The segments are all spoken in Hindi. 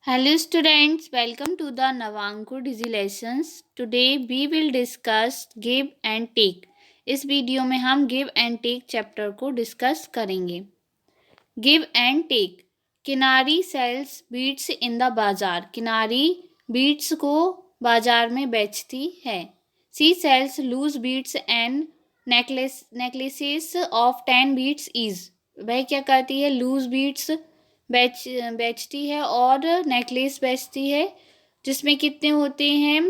Hello students, welcome to the Navankur Digi Lessons. Today we will discuss give and take. इस वीडियो में हम give and take चैप्टर को डिस्कस करेंगे. Give and take. Kinari sells beads in the bazaar. Kinari beads को बाजार में बेचती है. She sells loose beads and necklaces of 10 beads each. वह क्या करती है? लूज बीट्स बेचती है और नेकलेस बेचती है जिसमें कितने होते हैं?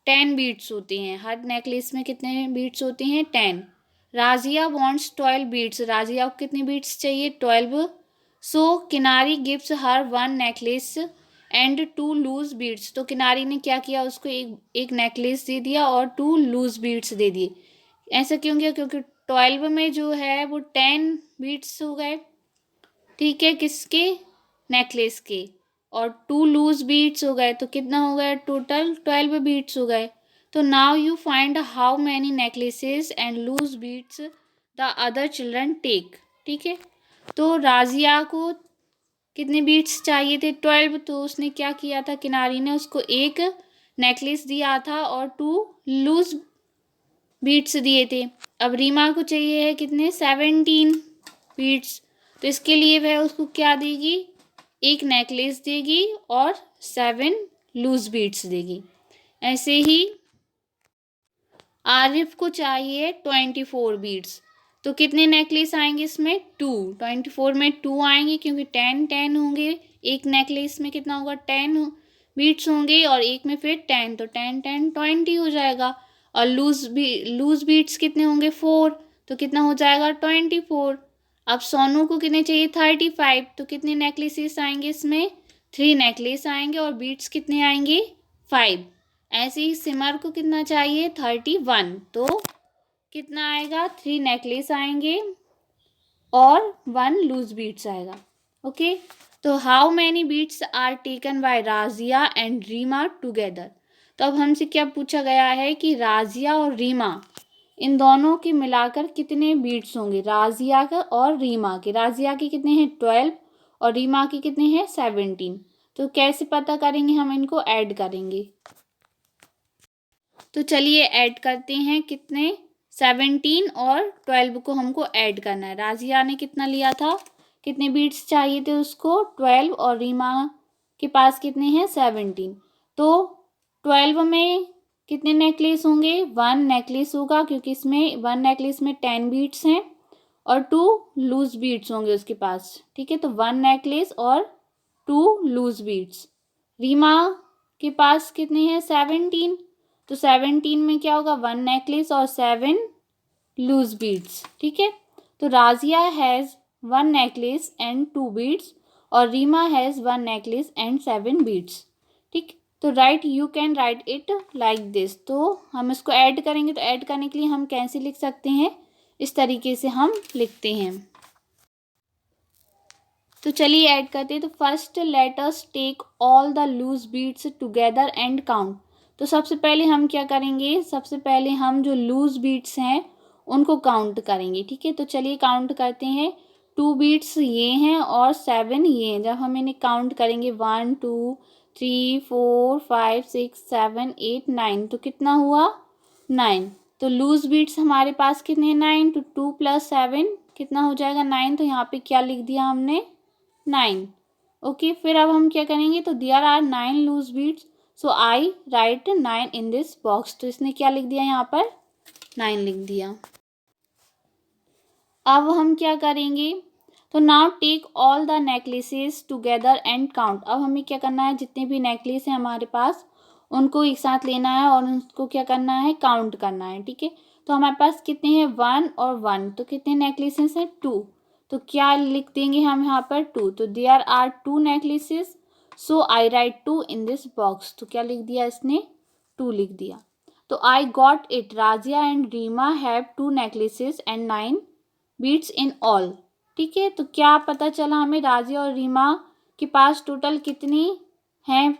10 बीट्स होते हैं. हर नेकलेस में कितने बीट्स होते हैं? 10. राजिया वॉन्ट्स 12 बीट्स. राजिया को कितने बीट्स चाहिए? 12. So Kinari gives her 1 necklace and 2 loose beads. तो किनारी ने क्या किया? उसको एक नेकलेस दे दिया और 2 लूज बीट्स दे दिए. ऐसा क्यों किया? क्योंकि 12 में जो है वो 10 बीट्स हो गए. ठीक है, किसके? नेकलेस के. और 2 लूज बीट्स हो गए तो कितना हो गया? टोटल 12 बीट्स हो गए. तो now you find how many necklaces and loose beads the other children take. ठीक है, तो राजिया को कितने बीट्स चाहिए थे? 12. तो उसने क्या किया था? किनारी ने उसको एक नेकलेस दिया था और 2 लूज बीट्स दिए थे. अब रीमा को चाहिए है कितने? 17 बीट्स. तो इसके लिए वह उसको क्या देगी? एक नेकलेस देगी और 7 लूज बीट्स देगी. ऐसे ही आरिफ को चाहिए 24 बीट्स. तो कितने नेकलेस आएंगे इसमें? 2. 24 में 2 आएंगे क्योंकि 10 होंगे. एक नेकलेस में कितना होगा? 10 बीट्स होंगे और एक में फिर 10. तो 10 10 20 हो जाएगा. और लूज बीट्स कितने होंगे? 4. तो कितना हो जाएगा? 24. अब सोनू को कितने चाहिए? 35. तो कितने नेकलेसेस आएंगे इसमें? 3 नेकलेस आएंगे और बीट्स कितने आएंगे? 5. ऐसे ही सिमर को कितना चाहिए? 31. तो कितना आएगा? 3 नेकलेस आएंगे और 1 लूज बीट्स आएगा. ओके, तो how many beads are taken by Razia and Reema together. तो अब हमसे क्या पूछा गया है कि राजिया और रीमा इन दोनों के मिलाकर कितने बीट्स होंगे? राजिया का और रीमा के. राजिया के कितने हैं? 12 और रीमा के कितने हैं? 17. तो कैसे पता करेंगे? हम इनको ऐड करेंगे. तो चलिए ऐड करते हैं. कितने? 17 और 12 को हमको ऐड करना है. राजिया ने कितना लिया था? कितने बीट्स चाहिए थे उसको? 12. और रीमा के पास कितने हैं? 17. तो 12 में कितने नेकलेस होंगे? 1 नेकलेस होगा क्योंकि इसमें 1 नेकलेस में 10 बीट्स हैं और 2 लूज बीट्स होंगे उसके पास. ठीक है, तो 1 नेकलेस और 2 लूज बीट्स. रीमा के पास कितने हैं? 17. तो 17 में क्या होगा? 1 नेकलेस और 7 लूज बीट्स. ठीक है, तो Razia has 1 necklace and 2 beads और Reema has 1 necklace and 7 beads. ठीक, तो you can write it like this. तो हम इसको ऐड करेंगे. तो ऐड करने के लिए हम कैसे लिख सकते हैं? इस तरीके से हम लिखते हैं. तो चलिए ऐड करते हैं. तो first let us take all the loose beads together and count. तो सबसे पहले हम क्या करेंगे? सबसे पहले हम जो लूज बीट्स हैं उनको काउंट करेंगे. ठीक है, तो चलिए काउंट करते हैं. 2 बीट्स ये हैं और 7 ये हैं. जब हम इन्हें काउंट करेंगे 1 2 3 4 5 6 7 8 9. तो कितना हुआ? 9. तो लूज बीट्स हमारे पास कितने हैं? 9. तो 2 + 7 कितना हो जाएगा? 9. तो यहाँ पे क्या लिख दिया हमने? 9. ओके, फिर अब हम क्या करेंगे? तो there are 9 loose beads. So I write 9 in this box. तो इसने क्या लिख दिया? यहाँ पर 9 लिख दिया. अब हम क्या करेंगे? तो now take all the necklaces together and count. अब हमें क्या करना है? जितने भी नेकलेस हैं हमारे पास उनको एक साथ लेना है और उनको क्या करना है? काउंट करना है. ठीक है, तो हमारे पास कितने हैं? 1 और 1. तो कितने नेकलेसेस हैं? 2. तो क्या लिख देंगे हम यहाँ पर? 2. तो there are 2 necklaces. So I write 2 in this box. तो क्या लिख दिया इसने? 2 लिख दिया. तो I got it. Razia and Reema have 2 necklaces and 9 beads in all. ठीक है, तो क्या पता चला हमें? राजिया और रीमा के पास टोटल कितनी हैं?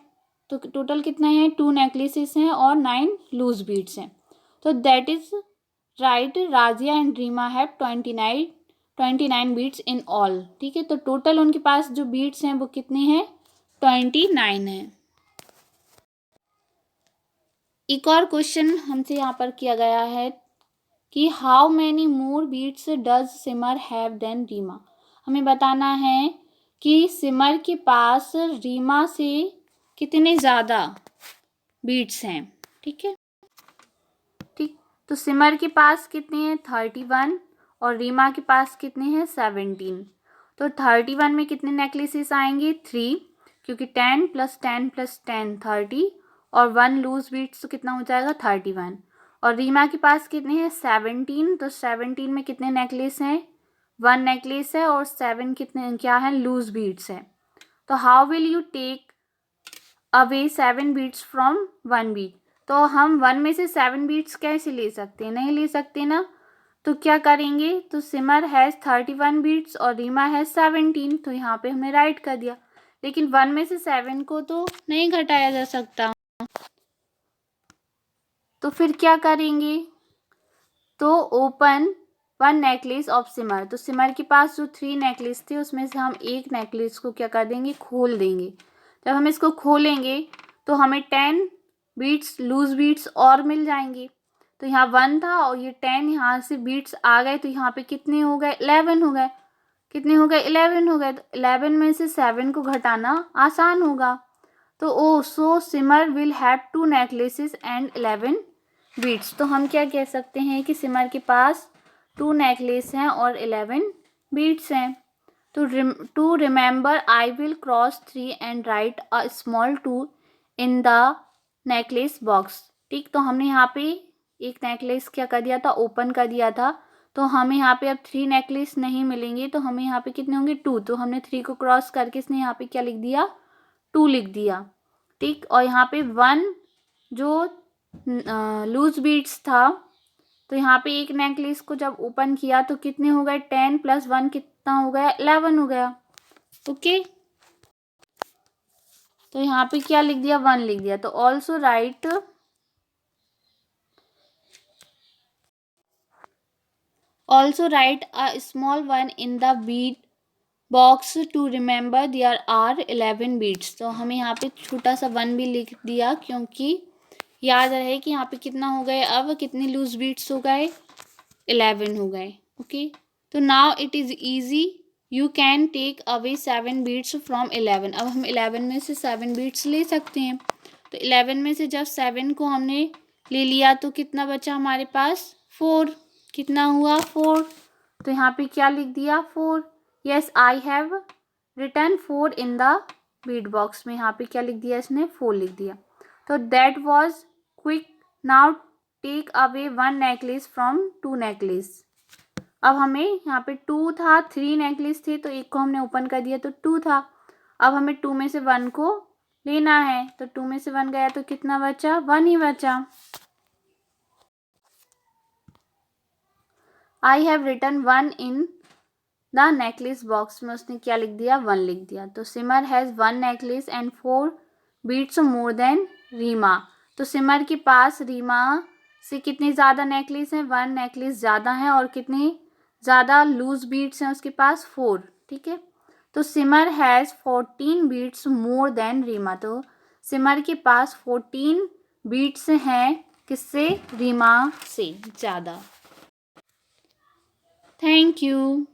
तो टोटल कितना है? 2 नेकलेसेस हैं और 9 लूज बीट्स हैं. तो that is right. Razia and Reema have 29 beads in all. ठीक है, तो टोटल उनके पास जो बीट्स हैं वो कितने हैं? 29 है। एक और क्वेश्चन हमसे यहाँ पर किया गया है कि how many more beads does Simar have then Reema. हमें बताना है कि सिमर के पास रीमा से कितने ज़्यादा बीट्स हैं। ठीक है, ठीक। तो सिमर के पास कितने हैं 31 और रीमा के पास कितने हैं 17। तो 31 में कितने नेकलेसेस आएंगे 3, क्योंकि 10 + 10 + 10 30 और 1 लूज बीट्स तो कितना हो जाएगा 31। और रीमा के पास कितने हैं 17, तो 17 में कितने नेकलेस हैं 1 नेकलेस है और 7 कितने क्या है लूज बीट्स है। तो how will you take away 7 beads from 1 bead. तो हम 1 में से 7 बीट्स कैसे ले सकते हैं, नहीं ले सकते ना। तो क्या करेंगे, तो सिमर हैज़ 31 बीट्स और रीमा हैज़ 17, तो यहाँ पे हमने राइट कर दिया। लेकिन 1 में से 7 को तो नहीं घटाया जा सकता, तो फिर क्या करेंगे, तो ओपन 1 नेकलेस ऑफ सिमर। तो सिमर के पास जो 3 नेकलेस थे उसमें से हम एक नेकलेस को क्या कर देंगे, खोल देंगे। जब हम इसको खोलेंगे तो हमें 10 बीट्स लूज बीट्स और मिल जाएंगे। तो यहाँ 1 था और ये 10 यहाँ से बीट्स आ गए, तो यहाँ पे कितने हो गए 11 हो गए। कितने हो गए 11 हो गए। तो 11 में से 7 को घटाना आसान होगा। तो oh so Simar will have 2 necklaces and 11 beads. तो हम क्या कह सकते हैं कि सिमर के पास 2 नेकलेस हैं और 11 बीट्स हैं। To remember I will cross 3 and write a small 2 in the necklace box. ठीक, तो हमने यहाँ पे एक नेकलेस क्या कर दिया था, ओपन कर दिया था। तो हमें यहाँ पे अब 3 नेकलेस नहीं मिलेंगे, तो हमें यहाँ पे कितने होंगे 2। तो हमने 3 को क्रॉस करके इसने यहाँ पे क्या लिख दिया 2 लिख दिया। ठीक, और यहाँ पे 1 जो लूज बीट्स था, तो यहाँ पे एक नेकलेस को जब ओपन किया तो कितने हो गए 10 + 1 कितना हो गया 11 हो गया। ओके, तो यहाँ पे क्या लिख दिया 1 लिख दिया। तो also write a small 1 in the bead box to remember there are 11 beads. तो हमें यहाँ पे छोटा सा 1 भी लिख दिया, क्योंकि याद रहे कि यहाँ पे कितना हो गए, अब कितने लूज बीट्स हो गए 11 हो गए। ओके, तो now it is easy, you can take away 7 beads from 11। अब हम 11 में से 7 बीट्स ले सकते हैं। तो 11 में से जब 7 को हमने ले लिया तो कितना बचा हमारे पास 4। कितना हुआ 4। तो यहाँ पे क्या लिख दिया 4। Yes I have written 4 in the bead box में यहाँ पे क्या लिख दिया इसने 4 लिख दिया। तो that was quick, now take away 1 necklace from 2 necklace. अब हमें यहाँ पे 2 था, 3 नेकलेस थे, तो एक को हमने ओपन कर दिया तो 2 था। अब हमें 2 में से 1 को लेना है, तो 2 में से 1 गया तो कितना बचा 1 ही बचा। I have written 1 in the necklace box में उसने क्या लिख दिया 1 लिख दिया। तो Simar has 1 necklace and 4 beads more than Reema. तो सिमर के पास रीमा से कितने ज़्यादा नेकलेस हैं 1 नेकलेस ज़्यादा है, और कितने ज़्यादा लूज बीट्स हैं उसके पास 4। ठीक है, तो Simar has 14 beads more than Reema. तो सिमर के पास 14 बीट्स हैं किससे, रीमा से ज़्यादा। Thank you.